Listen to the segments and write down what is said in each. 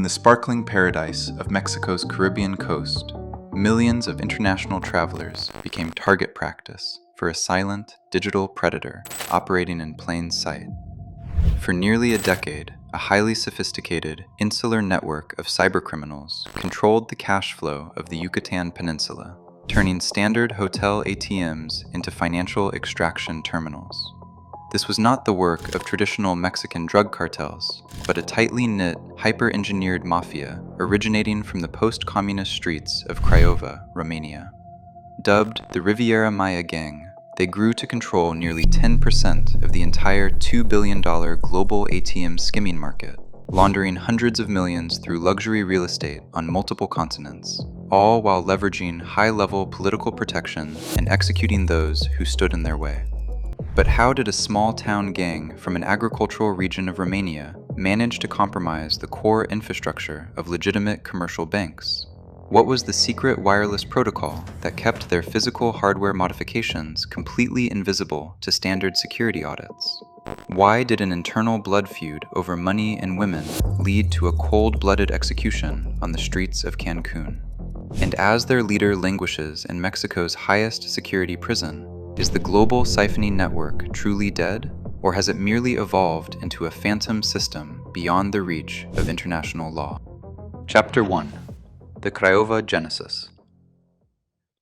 the sparkling paradise of Mexico's Caribbean coast, millions of international travelers became target practice for a silent, digital predator operating in plain sight. For nearly a decade, a highly sophisticated, insular network of cybercriminals controlled the cash flow of the Yucatan Peninsula, turning standard hotel ATMs into financial extraction terminals. This was not the work of traditional Mexican drug cartels, but a tightly knit, hyper-engineered mafia originating from the post-communist streets of Kryova, Romania. Dubbed the Riviera Maya Gang, they grew to control nearly 10% of the entire $2 billion global ATM skimming market, laundering hundreds of millions through luxury real estate on multiple continents, all while leveraging high-level political protection and executing those who stood in their way. But how did a small-town gang from an agricultural region of Romania manage to compromise the core infrastructure of legitimate commercial banks? What was the secret wireless protocol that kept their physical hardware modifications completely invisible to standard security audits? Why did an internal blood feud over money and women lead to a cold-blooded execution on the streets of Cancun? And as their leader languishes in Mexico's highest security prison, is the global siphoning network truly dead, or has it merely evolved into a phantom system beyond the reach of international law? Chapter 1. The Kryova Genesis.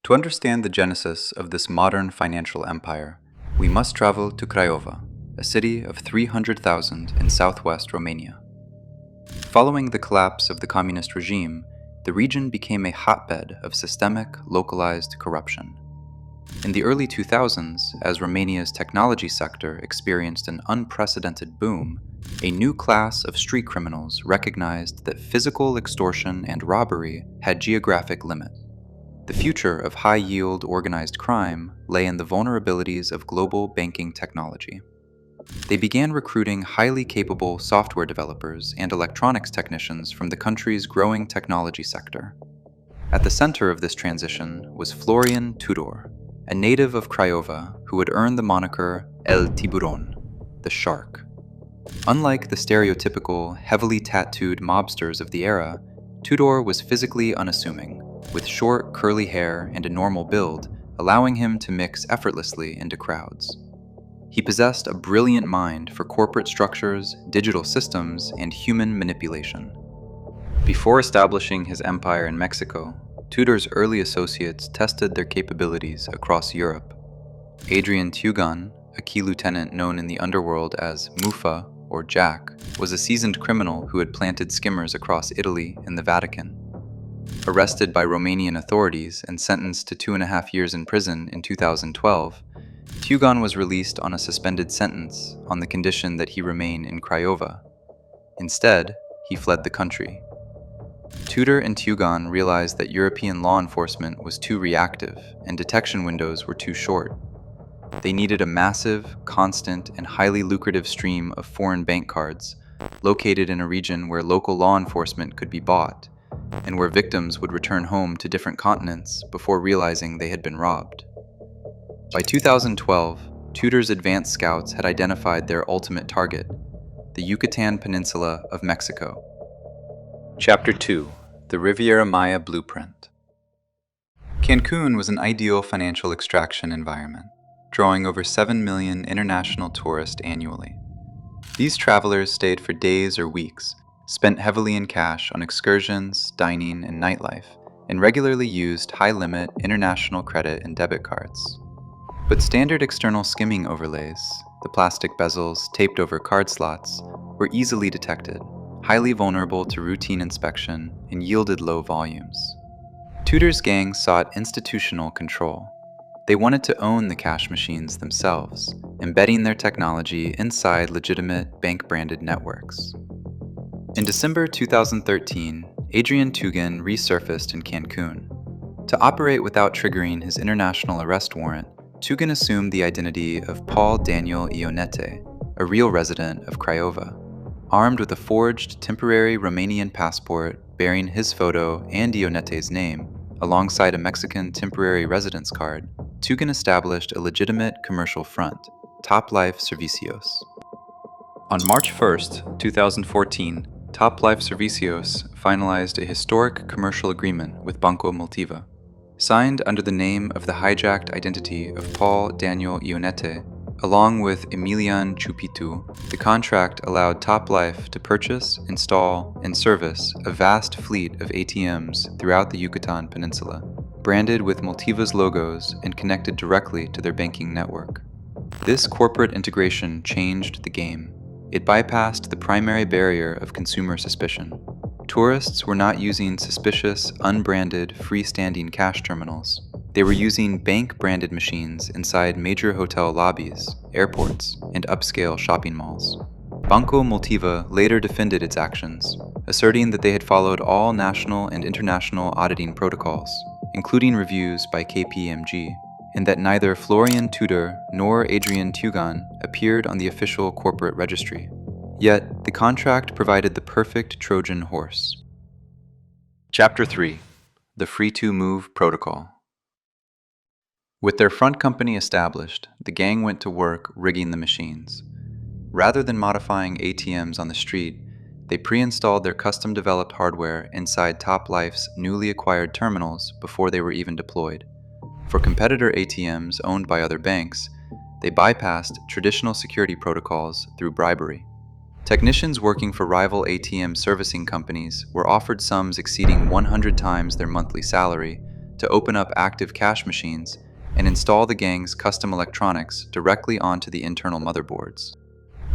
To understand the genesis of this modern financial empire, we must travel to Kryova, a city of 300,000 in southwest Romania. Following the collapse of the communist regime, the region became a hotbed of systemic, localized corruption. In the early 2000s, as Romania's technology sector experienced an unprecedented boom, a new class of street criminals recognized that physical extortion and robbery had geographic limits. The future of high-yield organized crime lay in the vulnerabilities of global banking technology. They began recruiting highly capable software developers and electronics technicians from the country's growing technology sector. At the center of this transition was Florian Tudor, a native of Kryova who would earn the moniker El Tiburon, the shark. Unlike the stereotypical, heavily tattooed mobsters of the era, Tudor was physically unassuming, with short, curly hair and a normal build, allowing him to mix effortlessly into crowds. He possessed a brilliant mind for corporate structures, digital systems, and human manipulation. Before establishing his empire in Mexico, Tudor's early associates tested their capabilities across Europe. Adrian Tugan, a key lieutenant known in the underworld as Mufa or Jack, was a seasoned criminal who had planted skimmers across Italy and the Vatican. Arrested by Romanian authorities and sentenced to 2.5 years in prison in 2012, Tugan was released on a suspended sentence on the condition that he remain in Kryova. Instead, he fled the country. Tudor and Tugan realized that European law enforcement was too reactive and detection windows were too short. They needed a massive, constant, and highly lucrative stream of foreign bank cards located in a region where local law enforcement could be bought and where victims would return home to different continents before realizing they had been robbed. By 2012, Tudor's advanced scouts had identified their ultimate target, the Yucatan Peninsula of Mexico. Chapter 2. The Riviera Maya Blueprint. Cancun was an ideal financial extraction environment, drawing over 7 million international tourists annually. These travelers stayed for days or weeks, spent heavily in cash on excursions, dining, and nightlife, and regularly used high-limit international credit and debit cards. But standard external skimming overlays, the plastic bezels taped over card slots, were easily detected, highly vulnerable to routine inspection, and yielded low volumes. Tudor's gang sought institutional control. They wanted to own the cash machines themselves, embedding their technology inside legitimate bank-branded networks. In December 2013, Adrian Tugan resurfaced in Cancun. To operate without triggering his international arrest warrant, Tugan assumed the identity of Paul Daniel Ionete, a real resident of Kryova. Armed with a forged temporary Romanian passport bearing his photo and Ionete's name, alongside a Mexican temporary residence card, Tugan established a legitimate commercial front, Top Life Servicios. On March 1, 2014, Top Life Servicios finalized a historic commercial agreement with Banco Multiva. Signed under the name of the hijacked identity of Paul Daniel Ionete, along with Emilian Chupitu, the contract allowed Top Life to purchase, install, and service a vast fleet of ATMs throughout the Yucatan Peninsula, branded with Multiva's logos and connected directly to their banking network. This corporate integration changed the game. It bypassed the primary barrier of consumer suspicion. Tourists were not using suspicious, unbranded, freestanding cash terminals. They were using bank-branded machines inside major hotel lobbies, airports, and upscale shopping malls. Banco Multiva later defended its actions, asserting that they had followed all national and international auditing protocols, including reviews by KPMG, and that neither Florian Tudor nor Adrian Tugan appeared on the official corporate registry. Yet, the contract provided the perfect Trojan horse. Chapter 3: The Free-to-Move Protocol. With their front company established, the gang went to work rigging the machines. Rather than modifying ATMs on the street, they pre-installed their custom-developed hardware inside Top Life's newly acquired terminals before they were even deployed. For competitor ATMs owned by other banks, they bypassed traditional security protocols through bribery. Technicians working for rival ATM servicing companies were offered sums exceeding 100 times their monthly salary to open up active cash machines and install the gang's custom electronics directly onto the internal motherboards.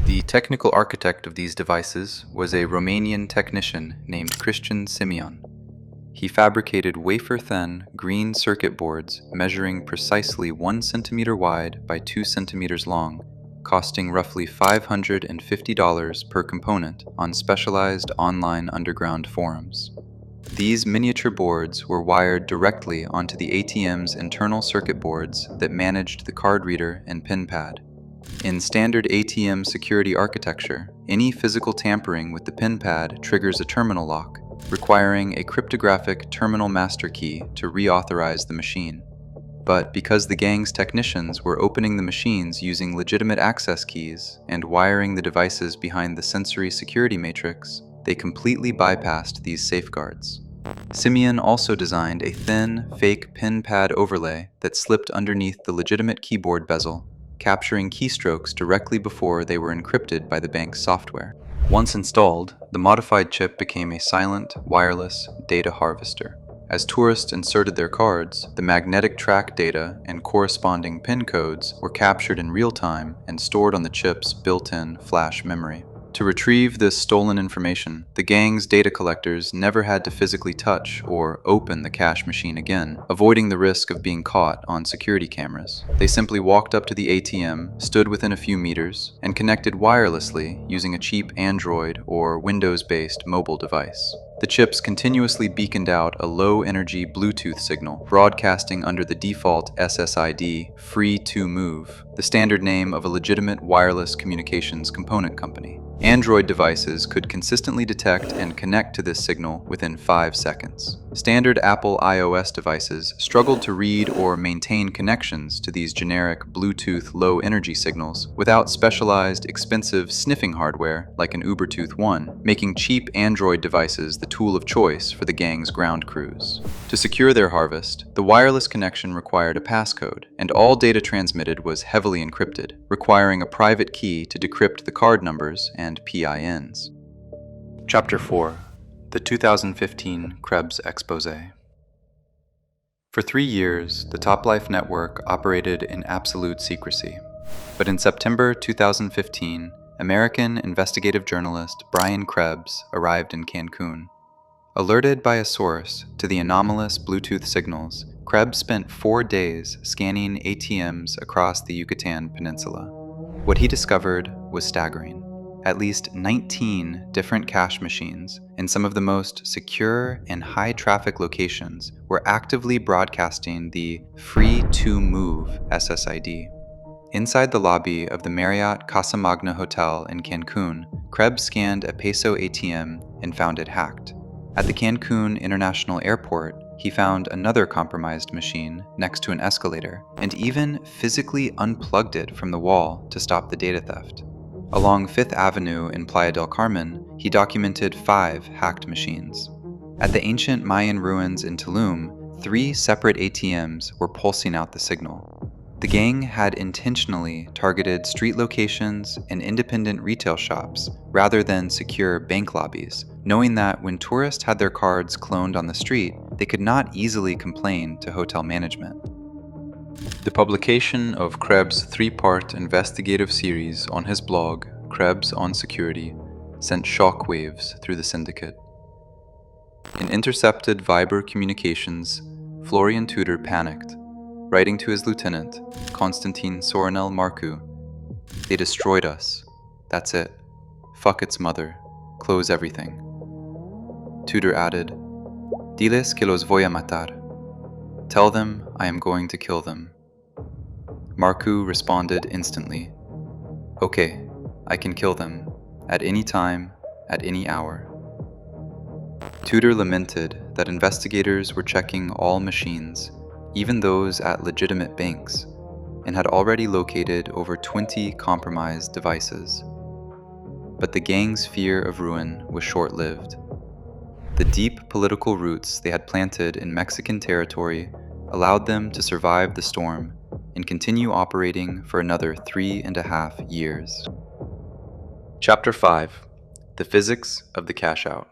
The technical architect of these devices was a Romanian technician named Christian Simeon. He fabricated wafer-thin green circuit boards measuring precisely 1 centimeter wide by 2 centimeters long, costing roughly $550 per component on specialized online underground forums. These miniature boards were wired directly onto the ATM's internal circuit boards that managed the card reader and PIN pad. In standard ATM security architecture, any physical tampering with the PIN pad triggers a terminal lock, requiring a cryptographic terminal master key to reauthorize the machine. But because the gang's technicians were opening the machines using legitimate access keys and wiring the devices behind the sensory security matrix, they completely bypassed these safeguards. Simeon also designed a thin, fake PIN pad overlay that slipped underneath the legitimate keyboard bezel, capturing keystrokes directly before they were encrypted by the bank's software. Once installed, the modified chip became a silent, wireless data harvester. As tourists inserted their cards, the magnetic track data and corresponding PIN codes were captured in real time and stored on the chip's built-in flash memory. To retrieve this stolen information, the gang's data collectors never had to physically touch or open the cash machine again, avoiding the risk of being caught on security cameras. They simply walked up to the ATM, stood within a few meters, and connected wirelessly using a cheap Android or Windows-based mobile device. The chips continuously beaconed out a low-energy Bluetooth signal, broadcasting under the default SSID Free-to-Move, the standard name of a legitimate wireless communications component company. Android devices could consistently detect and connect to this signal within 5 seconds. Standard Apple iOS devices struggled to read or maintain connections to these generic Bluetooth low-energy signals without specialized, expensive sniffing hardware like an Ubertooth One, making cheap Android devices the tool of choice for the gang's ground crews. To secure their harvest, the wireless connection required a passcode, and all data transmitted was heavily encrypted, requiring a private key to decrypt the card numbers and PINs. Chapter 4: The 2015 Krebs Exposé. For 3 years, the Top Life network operated in absolute secrecy. But in September 2015, American investigative journalist Brian Krebs arrived in Cancun. Alerted by a source to the anomalous Bluetooth signals, Krebs spent 4 days scanning ATMs across the Yucatan Peninsula. What he discovered was staggering. At least 19 different cash machines in some of the most secure and high-traffic locations were actively broadcasting the Free-to-Move SSID. Inside the lobby of the Marriott Casa Magna Hotel in Cancun, Krebs scanned a Peso ATM and found it hacked. At the Cancun International Airport, he found another compromised machine next to an escalator and even physically unplugged it from the wall to stop the data theft. Along 5th Avenue in Playa del Carmen, he documented 5 hacked machines. At the ancient Mayan ruins in Tulum, 3 separate ATMs were pulsing out the signal. The gang had intentionally targeted street locations and independent retail shops rather than secure bank lobbies, knowing that when tourists had their cards cloned on the street, they could not easily complain to hotel management. The publication of Krebs' 3-part investigative series on his blog, Krebs on Security, sent shockwaves through the syndicate. In intercepted Viber communications, Florian Tudor panicked, writing to his lieutenant, Constantin Sorinel Marcu, "They destroyed us. That's it. Fuck its mother. Close everything." Tudor added, "Diles que los voy a matar. Tell them I am going to kill them." Marcu responded instantly, "Okay, I can kill them. At any time, at any hour." Tudor lamented that investigators were checking all machines, even those at legitimate banks, and had already located over 20 compromised devices. But the gang's fear of ruin was short-lived. The deep political roots they had planted in Mexican territory allowed them to survive the storm and continue operating for another 3.5 years. Chapter 5: The Physics of the Cash-Out.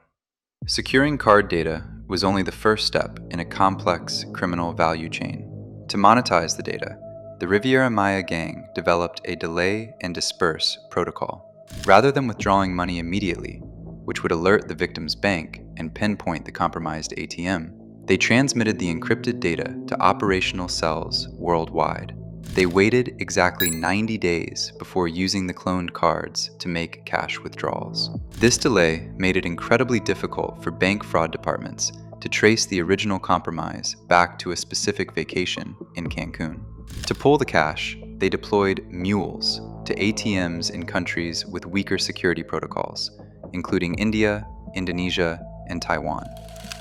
Securing card data was only the first step in a complex criminal value chain. To monetize the data, the Riviera Maya Gang developed a delay and disperse protocol. Rather than withdrawing money immediately, which would alert the victim's bank and pinpoint the compromised ATM, they transmitted the encrypted data to operational cells worldwide. They waited exactly 90 days before using the cloned cards to make cash withdrawals. This delay made it incredibly difficult for bank fraud departments to trace the original compromise back to a specific vacation in Cancun. To pull the cash, they deployed mules to ATMs in countries with weaker security protocols, including India, Indonesia, and Taiwan.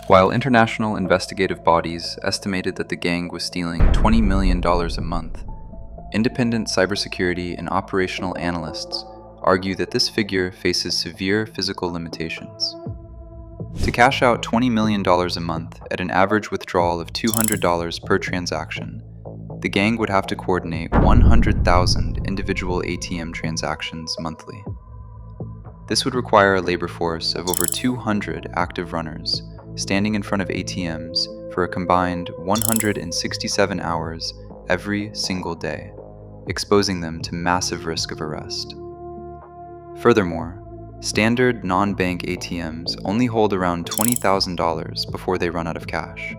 While international investigative bodies estimated that the gang was stealing $20 million a month, independent cybersecurity and operational analysts argue that this figure faces severe physical limitations. To cash out $20 million a month at an average withdrawal of $200 per transaction, the gang would have to coordinate 100,000 individual ATM transactions monthly. This would require a labor force of over 200 active runners, standing in front of ATMs for a combined 167 hours every single day, exposing them to massive risk of arrest. Furthermore, standard non-bank ATMs only hold around $20,000 before they run out of cash.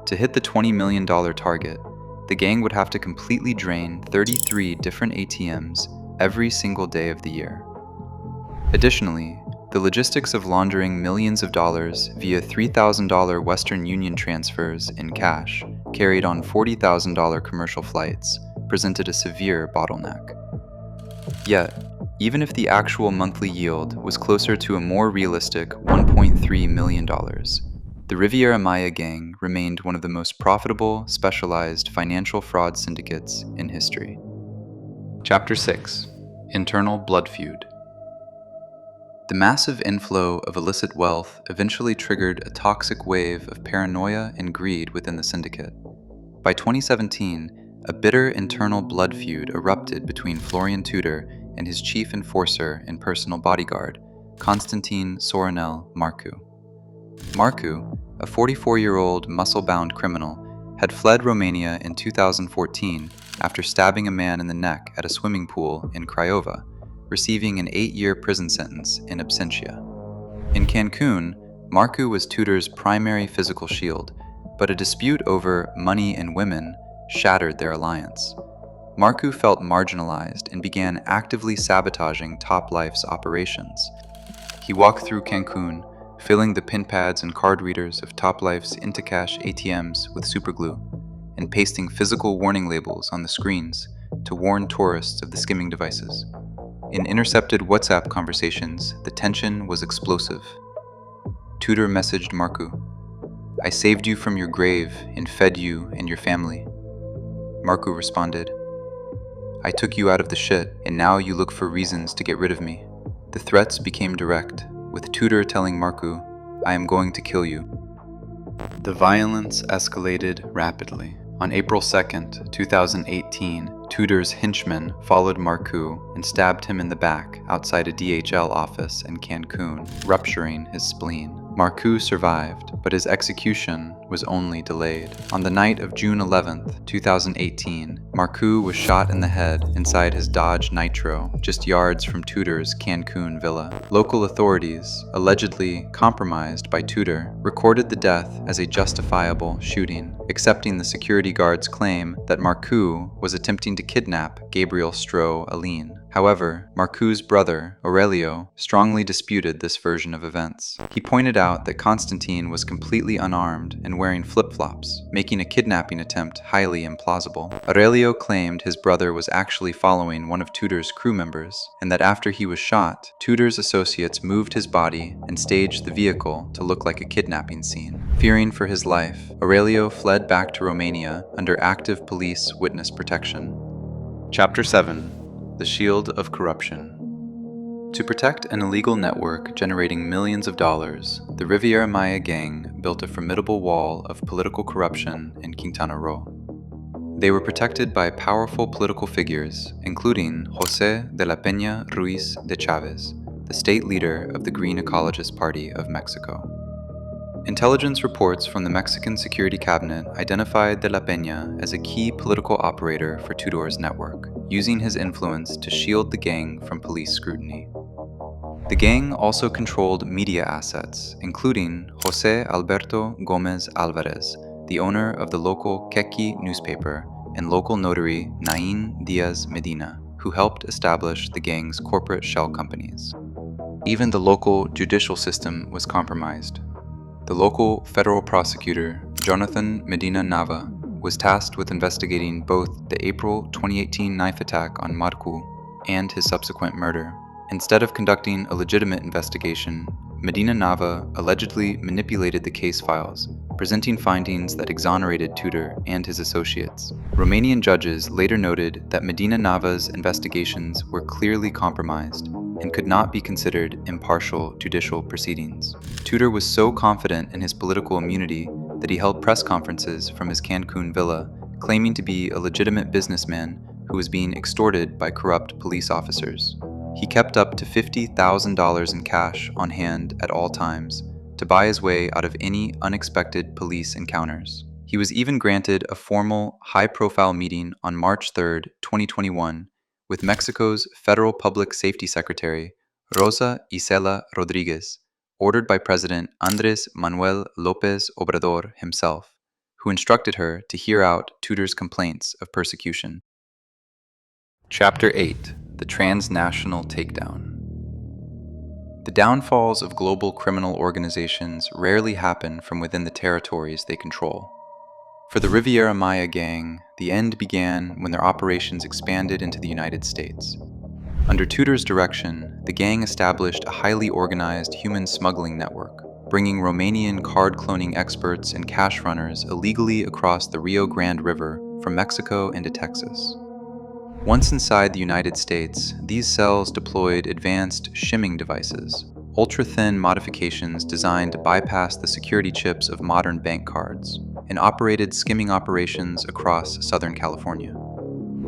To hit the $20 million target, the gang would have to completely drain 33 different ATMs every single day of the year. Additionally, the logistics of laundering millions of dollars via $3,000 Western Union transfers in cash carried on $40,000 commercial flights presented a severe bottleneck. Yet, even if the actual monthly yield was closer to a more realistic $1.3 million, the Riviera Maya Gang remained one of the most profitable, specialized financial fraud syndicates in history. Chapter 6: Internal Blood Feud. The massive inflow of illicit wealth eventually triggered a toxic wave of paranoia and greed within the syndicate. By 2017, a bitter internal blood feud erupted between Florian Tudor and his chief enforcer and personal bodyguard, Constantin Sorinel Marcu. Marcu, a 44-year-old muscle-bound criminal, had fled Romania in 2014 after stabbing a man in the neck at a swimming pool in Kryova, receiving an 8-year prison sentence in absentia. In Cancun, Marcu was Tudor's primary physical shield, but a dispute over money and women shattered their alliance. Marcu felt marginalized and began actively sabotaging Top Life's operations. He walked through Cancun, filling the pin pads and card readers of Top Life's Intacash ATMs with superglue, and pasting physical warning labels on the screens to warn tourists of the skimming devices. In intercepted WhatsApp conversations, the tension was explosive. Tudor messaged Marcu, "I saved you from your grave and fed you and your family." Marcu responded, I took you out of the shit, and now you look for reasons to get rid of me. The threats became direct, with Tudor telling Marcu, I am going to kill you. The violence escalated rapidly. On April 2nd, 2018, Tudor's henchmen followed Marcu and stabbed him in the back outside a DHL office in Cancun, rupturing his spleen. Marcu survived, but his execution was only delayed. On the night of June 11th, 2018, Marcu was shot in the head inside his Dodge Nitro, just yards from Tudor's Cancun villa. Local authorities, allegedly compromised by Tudor, recorded the death as a justifiable shooting, accepting the security guard's claim that Marcu was attempting to kidnap Gabriel Stroh Aline. However, Marcu's brother, Aurelio, strongly disputed this version of events. He pointed out that Constantine was completely unarmed and wearing flip-flops, making a kidnapping attempt highly implausible. Aurelio claimed his brother was actually following one of Tudor's crew members, and that after he was shot, Tudor's associates moved his body and staged the vehicle to look like a kidnapping scene. Fearing for his life, Aurelio fled back to Romania under active police witness protection. Chapter 7: The Shield of Corruption. To protect an illegal network generating millions of dollars, the Riviera Maya Gang built a formidable wall of political corruption in Quintana Roo. They were protected by powerful political figures, including José de la Peña Ruiz de Chávez, the state leader of the Green Ecologist Party of Mexico. Intelligence reports from the Mexican Security Cabinet identified de la Peña as a key political operator for Tudor's network, using his influence to shield the gang from police scrutiny. The gang also controlled media assets, including José Alberto Gómez Álvarez, the owner of the local Quequi newspaper, and local notary Nain Diaz Medina, who helped establish the gang's corporate shell companies. Even the local judicial system was compromised. The local federal prosecutor, Jonathan Medina Nava, was tasked with investigating both the April 2018 knife attack on Marcu and his subsequent murder. Instead of conducting a legitimate investigation, Medina Nava allegedly manipulated the case files, presenting findings that exonerated Tudor and his associates. Romanian judges later noted that Medina Nava's investigations were clearly compromised and could not be considered impartial judicial proceedings. Tudor was so confident in his political immunity that he held press conferences from his Cancun villa, claiming to be a legitimate businessman who was being extorted by corrupt police officers. He kept up to $50,000 in cash on hand at all times to buy his way out of any unexpected police encounters. He was even granted a formal, high-profile meeting on March 3, 2021, with Mexico's Federal Public Safety Secretary, Rosa Isela Rodriguez, ordered by President Andrés Manuel López Obrador himself, who instructed her to hear out Tudor's complaints of persecution. Chapter 8: The Transnational Takedown. The downfalls of global criminal organizations rarely happen from within the territories they control. For the Riviera Maya Gang, the end began when their operations expanded into the United States. Under Tudor's direction, the gang established a highly organized human smuggling network, bringing Romanian card-cloning experts and cash runners illegally across the Rio Grande River from Mexico into Texas. Once inside the United States, these cells deployed advanced shimming devices, ultra-thin modifications designed to bypass the security chips of modern bank cards, and operated skimming operations across Southern California.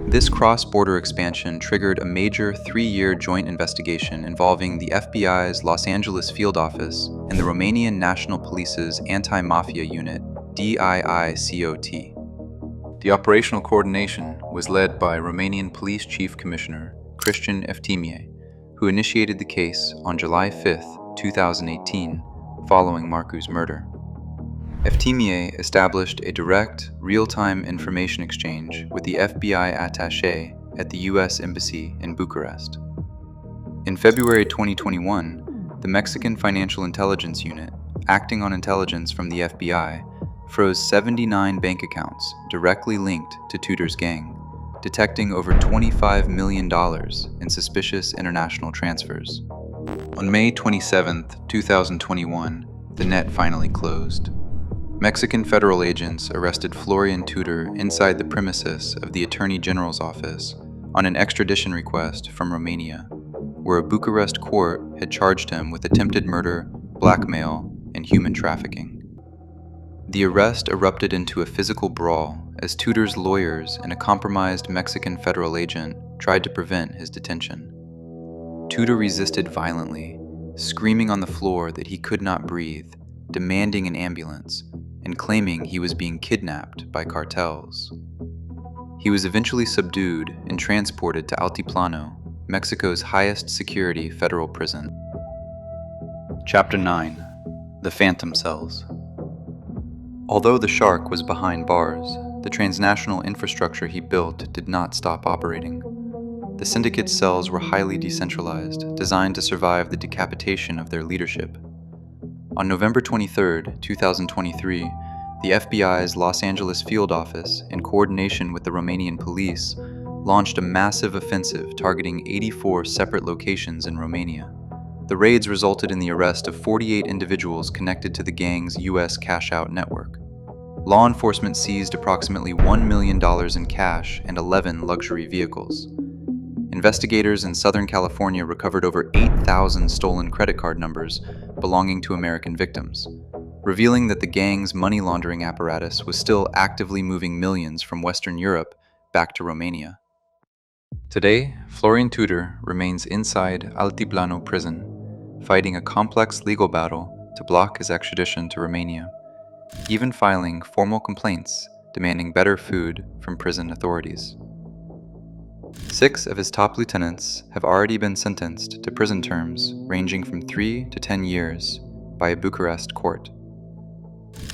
This cross-border expansion triggered a major 3-year joint investigation involving the FBI's Los Angeles field office and the Romanian National Police's Anti-Mafia Unit, DIICOT. The operational coordination was led by Romanian Police Chief Commissioner Cristian Eftime, who initiated the case on July 5, 2018, following Marcu's murder. Eftime established a direct, real-time information exchange with the FBI attaché at the U.S. Embassy in Bucharest. In February 2021, the Mexican Financial Intelligence Unit, acting on intelligence from the FBI, froze 79 bank accounts directly linked to Tudor's gang, detecting over $25 million in suspicious international transfers. On May 27, 2021, the net finally closed. Mexican federal agents arrested Florian Tudor inside the premises of the Attorney General's office on an extradition request from Romania, where a Bucharest court had charged him with attempted murder, blackmail, and human trafficking. The arrest erupted into a physical brawl as Tudor's lawyers and a compromised Mexican federal agent tried to prevent his detention. Tudor resisted violently, screaming on the floor that he could not breathe, demanding an ambulance, and claiming he was being kidnapped by cartels. He was eventually subdued and transported to Altiplano, Mexico's highest security federal prison. Chapter 9: The Phantom Cells. Although the shark was behind bars, the transnational infrastructure he built did not stop operating. The syndicate's cells were highly decentralized, designed to survive the decapitation of their leadership. On November 23, 2023, the FBI's Los Angeles field office, in coordination with the Romanian police, launched a massive offensive targeting 84 separate locations in Romania. The raids resulted in the arrest of 48 individuals connected to the gang's U.S. cash-out network. Law enforcement seized approximately $1 million in cash and 11 luxury vehicles. Investigators in Southern California recovered over 8,000 stolen credit card numbers belonging to American victims, revealing that the gang's money laundering apparatus was still actively moving millions from Western Europe back to Romania. Today, Florian Tudor remains inside Altiplano prison, fighting a complex legal battle to block his extradition to Romania, even filing formal complaints demanding better food from prison authorities. 6 of his top lieutenants have already been sentenced to prison terms ranging from 3 to 10 years by a Bucharest court.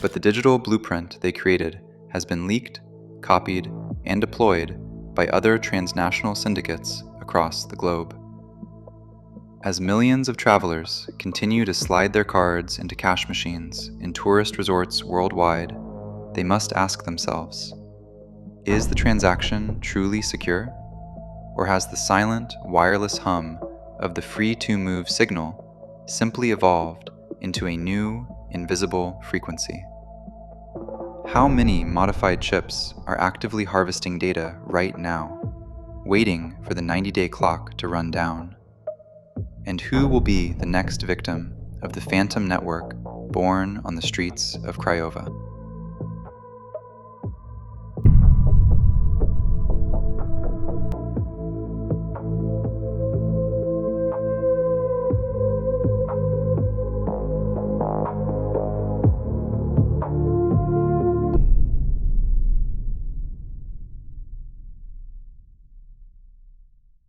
But the digital blueprint they created has been leaked, copied, and deployed by other transnational syndicates across the globe. As millions of travelers continue to slide their cards into cash machines in tourist resorts worldwide, they must ask themselves, is the transaction truly secure? Or has the silent, wireless hum of the free-to-move signal simply evolved into a new, invisible frequency? How many modified chips are actively harvesting data right now, waiting for the 90-day clock to run down? And who will be the next victim of the phantom network born on the streets of Kryova?